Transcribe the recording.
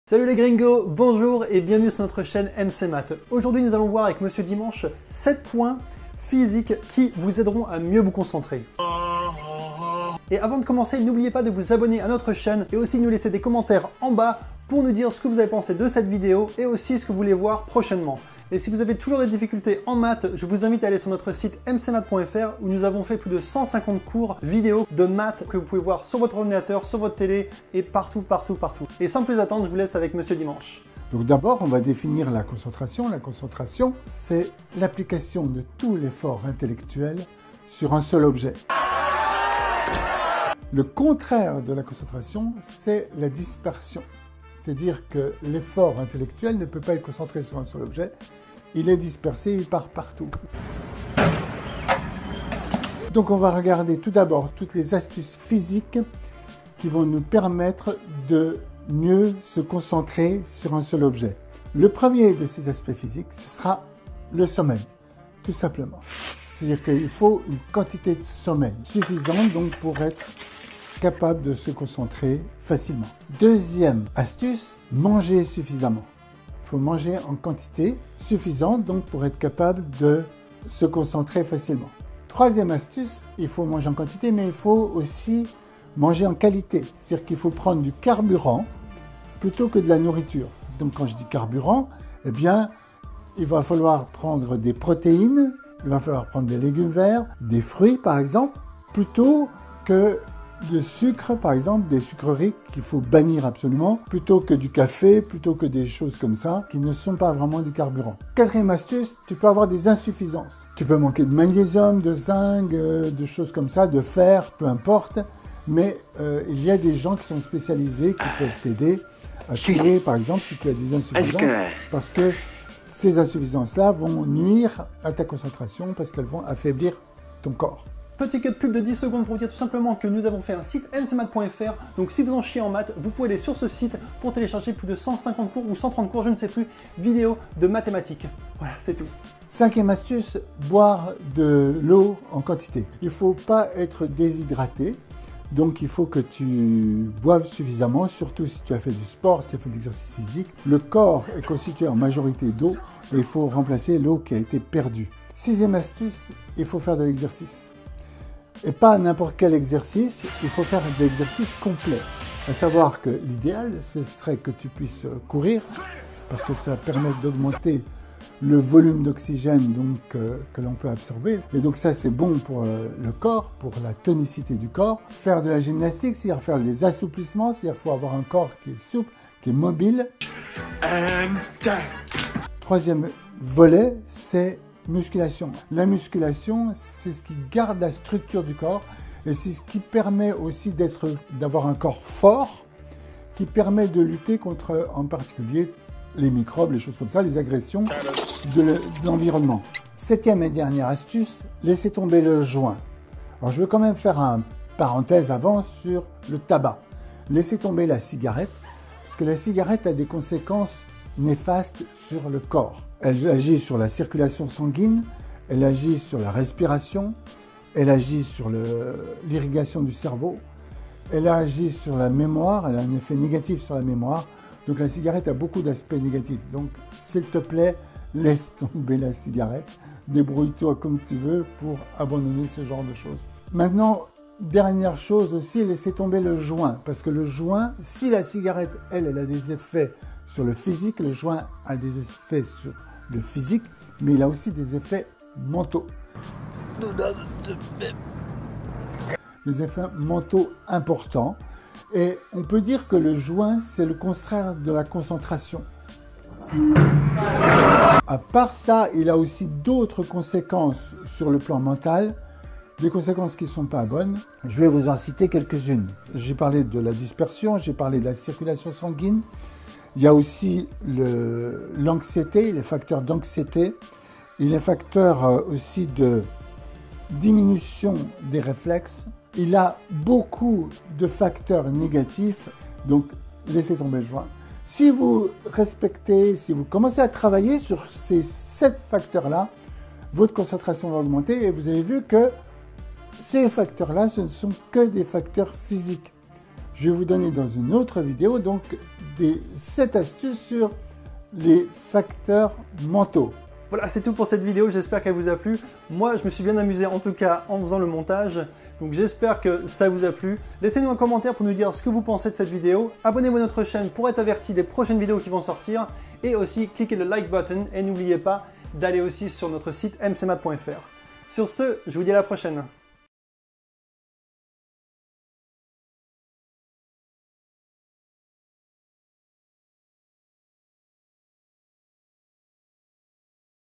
Salut les gringos, bonjour et bienvenue sur notre chaîne MC Math. Aujourd'hui nous allons voir avec Monsieur Dimanche 7 points physiques qui vous aideront à mieux vous concentrer. Et avant de commencer, n'oubliez pas de vous abonner à notre chaîne et aussi de nous laisser des commentaires en bas pour nous dire ce que vous avez pensé de cette vidéo et aussi ce que vous voulez voir prochainement. Et si vous avez toujours des difficultés en maths, je vous invite à aller sur notre site mcmath.fr où nous avons fait plus de 150 cours vidéo de maths que vous pouvez voir sur votre ordinateur, sur votre télé et partout. Et sans plus attendre, je vous laisse avec Monsieur Dimanche. Donc d'abord, on va définir la concentration. La concentration, c'est l'application de tout l'effort intellectuel sur un seul objet. Le contraire de la concentration, c'est la dispersion. C'est-à-dire que l'effort intellectuel ne peut pas être concentré sur un seul objet, il est dispersé, il part partout. Donc on va regarder tout d'abord toutes les astuces physiques qui vont nous permettre de mieux se concentrer sur un seul objet. Le premier de ces aspects physiques, ce sera le sommeil, tout simplement. C'est-à-dire qu'il faut une quantité de sommeil suffisante donc pour être capable de se concentrer facilement. Deuxième astuce, manger suffisamment. Il faut manger en quantité suffisante donc pour être capable de se concentrer facilement. Troisième astuce, il faut manger en quantité mais il faut aussi manger en qualité. C'est-à-dire qu'il faut prendre du carburant plutôt que de la nourriture. Donc quand je dis carburant, eh bien il va falloir prendre des protéines, il va falloir prendre des légumes verts, des fruits par exemple, plutôt que de sucre, par exemple, des sucreries qu'il faut bannir absolument, plutôt que du café, plutôt que des choses comme ça, qui ne sont pas vraiment du carburant. Quatrième astuce, tu peux avoir des insuffisances. Tu peux manquer de magnésium, de zinc, de choses comme ça, de fer, peu importe, mais il y a des gens qui sont spécialisés, qui peuvent t'aider à trouver, par exemple, si tu as des insuffisances, parce que ces insuffisances-là vont nuire à ta concentration, parce qu'elles vont affaiblir ton corps. Petit cut pub de 10 secondes pour vous dire tout simplement que nous avons fait un site mcmath.fr. Donc si vous en chiez en maths, vous pouvez aller sur ce site pour télécharger plus de 150 cours ou 130 cours, je ne sais plus, vidéos de mathématiques. Voilà, c'est tout. Cinquième astuce, boire de l'eau en quantité. Il ne faut pas être déshydraté, donc il faut que tu boives suffisamment, surtout si tu as fait du sport, si tu as fait de l'exercice physique. Le corps est constitué en majorité d'eau et il faut remplacer l'eau qui a été perdue. Sixième astuce, il faut faire de l'exercice. Et pas n'importe quel exercice, il faut faire de l'exercice complet. À savoir que l'idéal, ce serait que tu puisses courir, parce que ça permet d'augmenter le volume d'oxygène que l'on peut absorber. Et donc ça, c'est bon pour le corps, pour la tonicité du corps. Faire de la gymnastique, c'est-à-dire faire des assouplissements, c'est-à-dire qu'il faut avoir un corps qui est souple, qui est mobile. Troisième volet, c'est musculation. La musculation, c'est ce qui garde la structure du corps et c'est ce qui permet aussi d'avoir un corps fort, qui permet de lutter contre, en particulier, les microbes, les choses comme ça, les agressions de l'environnement. Septième et dernière astuce, laissez tomber le joint. Alors je veux quand même faire une parenthèse avant sur le tabac. Laissez tomber la cigarette, parce que la cigarette a des conséquences néfastes sur le corps. Elle agit sur la circulation sanguine, elle agit sur la respiration, elle agit sur l'irrigation du cerveau, elle agit sur la mémoire, elle a un effet négatif sur la mémoire. Donc la cigarette a beaucoup d'aspects négatifs. Donc s'il te plaît, laisse tomber la cigarette, débrouille-toi comme tu veux pour abandonner ce genre de choses. Maintenant, dernière chose aussi, laissez tomber le joint, parce que le joint, si la cigarette, elle a des effets sur le physique, le joint a des effets sur le physique, mais il a aussi des effets mentaux. Des effets mentaux importants. Et on peut dire que le joint, c'est le contraire de la concentration. À part ça, il a aussi d'autres conséquences sur le plan mental, des conséquences qui ne sont pas bonnes. Je vais vous en citer quelques-unes. J'ai parlé de la dispersion, j'ai parlé de la circulation sanguine. Il y a aussi l'anxiété, les facteurs d'anxiété, et les facteurs aussi de diminution des réflexes. Il a beaucoup de facteurs négatifs, donc laissez tomber le joint. Si vous respectez, si vous commencez à travailler sur ces 7 facteurs-là, votre concentration va augmenter et vous avez vu que ces facteurs-là, ce ne sont que des facteurs physiques. Je vais vous donner dans une autre vidéo donc 7 astuces sur les facteurs mentaux. Voilà, c'est tout pour cette vidéo, j'espère qu'elle vous a plu. Moi, je me suis bien amusé en tout cas en faisant le montage, donc j'espère que ça vous a plu. Laissez-nous un commentaire pour nous dire ce que vous pensez de cette vidéo. Abonnez-vous à notre chaîne pour être averti des prochaines vidéos qui vont sortir. Et aussi, cliquez le like button et n'oubliez pas d'aller aussi sur notre site mcmath.fr. Sur ce, je vous dis à la prochaine.